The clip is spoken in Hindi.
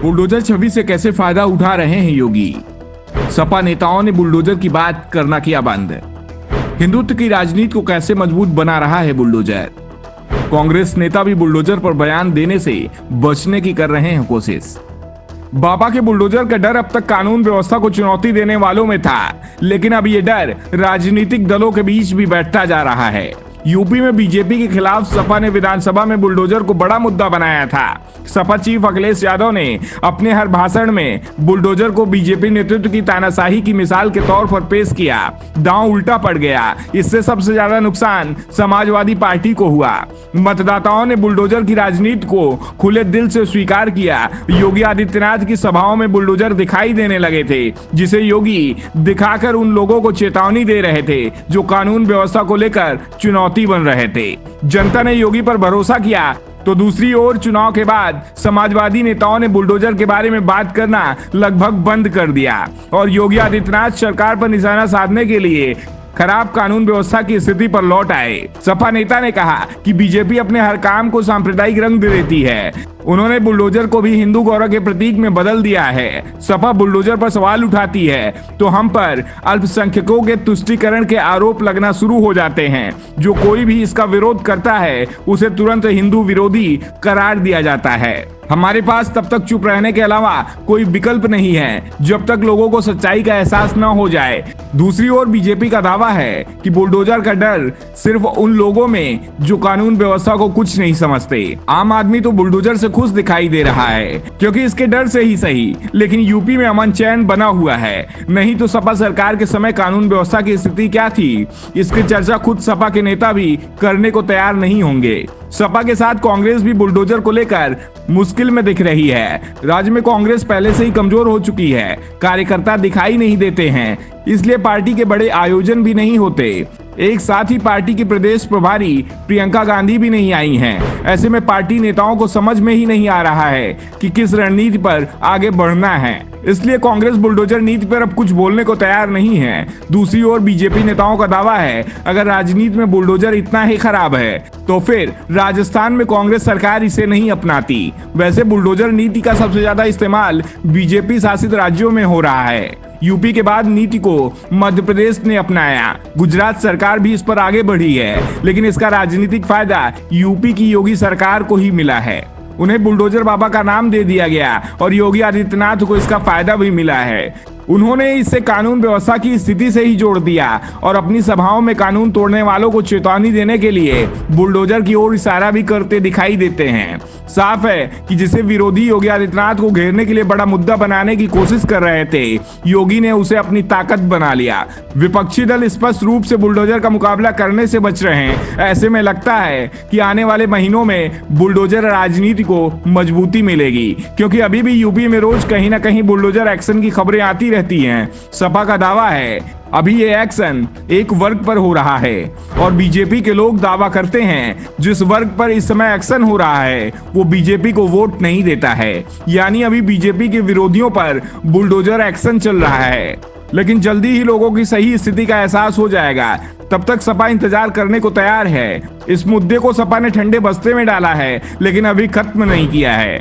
बुलडोजर छवि से कैसे फायदा उठा रहे हैं योगी। सपा नेताओं ने बुलडोजर की बात करना किया बंद। हिंदुत्व की राजनीति को कैसे मजबूत बना रहा है बुलडोजर। कांग्रेस नेता भी बुलडोजर पर बयान देने से बचने की कर रहे हैं कोशिश। बाबा के बुलडोजर का डर अब तक कानून व्यवस्था को चुनौती देने वालों में था, लेकिन अब ये डर राजनीतिक दलों के बीच भी बैठता जा रहा है। यूपी में बीजेपी के खिलाफ सपा ने विधानसभा में बुलडोजर को बड़ा मुद्दा बनाया था। सपा चीफ अखिलेश यादव ने अपने हर भाषण में बुलडोजर को बीजेपी नेतृत्व की तानाशाही की मिसाल के तौर पर पेश किया। दांव उल्टा पड़ गया। इससे सबसे ज्यादा नुकसान समाजवादी पार्टी को हुआ। मतदाताओं ने बुलडोजर की राजनीति को खुले दिल से स्वीकार किया। योगी आदित्यनाथ की सभाओं में बुलडोजर दिखाई देने लगे थे, जिसे योगी दिखाकर उन लोगों को चेतावनी दे रहे थे जो कानून व्यवस्था को लेकर चुनौती बन रहे थे। जनता ने योगी पर भरोसा किया तो दूसरी ओर चुनाव के बाद समाजवादी नेताओं ने बुलडोजर के बारे में बात करना लगभग बंद कर दिया और योगी आदित्यनाथ सरकार पर निशाना साधने के लिए खराब कानून व्यवस्था की स्थिति पर लौट आए। सपा नेता ने कहा कि बीजेपी अपने हर काम को सांप्रदायिक रंग दे देती है। उन्होंने बुलडोजर को भी हिंदू गौरव के प्रतीक में बदल दिया है। सपा बुलडोजर पर सवाल उठाती है तो हम पर अल्पसंख्यकों के तुष्टीकरण के आरोप लगना शुरू हो जाते हैं। जो कोई भी इसका विरोध करता है उसे तुरंत हिंदू विरोधी करार दिया जाता है। हमारे पास तब तक चुप रहने के अलावा कोई विकल्प नहीं है जब तक लोगों को सच्चाई का एहसास न हो जाए। दूसरी ओर बीजेपी का दावा है कि बुलडोजर का डर सिर्फ उन लोगों में जो कानून व्यवस्था को कुछ नहीं समझते। आम आदमी तो बुलडोजर से खुश दिखाई दे रहा है क्योंकि इसके डर से ही सही, लेकिन यूपी में अमन चैन बना हुआ है। नहीं तो सपा सरकार के समय कानून व्यवस्था की स्थिति क्या थी, इसकी चर्चा खुद सपा के नेता भी करने को तैयार नहीं होंगे। सपा के साथ कांग्रेस भी बुलडोजर को लेकर मुश्किल में दिख रही है। राज्य में कांग्रेस पहले से ही कमजोर हो चुकी है। कार्यकर्ता दिखाई नहीं देते हैं, इसलिए पार्टी के बड़े आयोजन भी नहीं होते। एक साथ ही पार्टी की प्रदेश प्रभारी प्रियंका गांधी भी नहीं आई हैं। ऐसे में पार्टी नेताओं को समझ में ही नहीं आ रहा है कि किस रणनीति पर आगे बढ़ना है। इसलिए कांग्रेस बुलडोजर नीति पर अब कुछ बोलने को तैयार नहीं है। दूसरी ओर बीजेपी नेताओं का दावा है अगर राजनीति में बुलडोजर इतना ही खराब है तो फिर राजस्थान में कांग्रेस सरकार इसे नहीं अपनाती। वैसे बुलडोजर नीति का सबसे ज्यादा इस्तेमाल बीजेपी शासित राज्यों में हो रहा है। यूपी के बाद नीति को मध्य प्रदेश ने अपनाया। गुजरात सरकार भी इस पर आगे बढ़ी है, लेकिन इसका राजनीतिक फायदा यूपी की योगी सरकार को ही मिला है। उन्हें बुलडोजर बाबा का नाम दे दिया गया और योगी आदित्यनाथ को इसका फायदा भी मिला है। उन्होंने इससे कानून व्यवस्था की स्थिति से ही जोड़ दिया और अपनी सभाओं में कानून तोड़ने वालों को चेतावनी देने के लिए बुलडोजर की ओर इशारा भी करते दिखाई देते हैं। साफ है कि जिसे विरोधी योगी आदित्यनाथ को घेरने के लिए बड़ा मुद्दा बनाने की कोशिश कर रहे थे, योगी ने उसे अपनी ताकत बना लिया। विपक्षी दल स्पष्ट रूप से बुलडोजर का मुकाबला करने से बच रहे हैं। ऐसे में लगता है कि आने वाले महीनों में बुलडोजर राजनीति को मजबूती मिलेगी, क्योंकि अभी भी यूपी में रोज कहीं ना कहीं बुलडोजर एक्शन की खबरें आती रहती हैं। सपा का दावा है अभी ये एक्शन एक वर्ग पर हो रहा है और बीजेपी के लोग दावा करते हैं जिस वर्ग पर इस समय एक्शन हो रहा है वो बीजेपी को वोट नहीं देता है। यानी अभी बीजेपी के विरोधियों पर बुलडोजर एक्शन चल रहा है, लेकिन जल्दी ही लोगों की सही स्थिति का एहसास हो जाएगा। तब तक सपा इंतजार करने को तैयार है। इस मुद्दे को सपा ने ठंडे बस्ते में डाला है, लेकिन अभी खत्म नहीं किया है।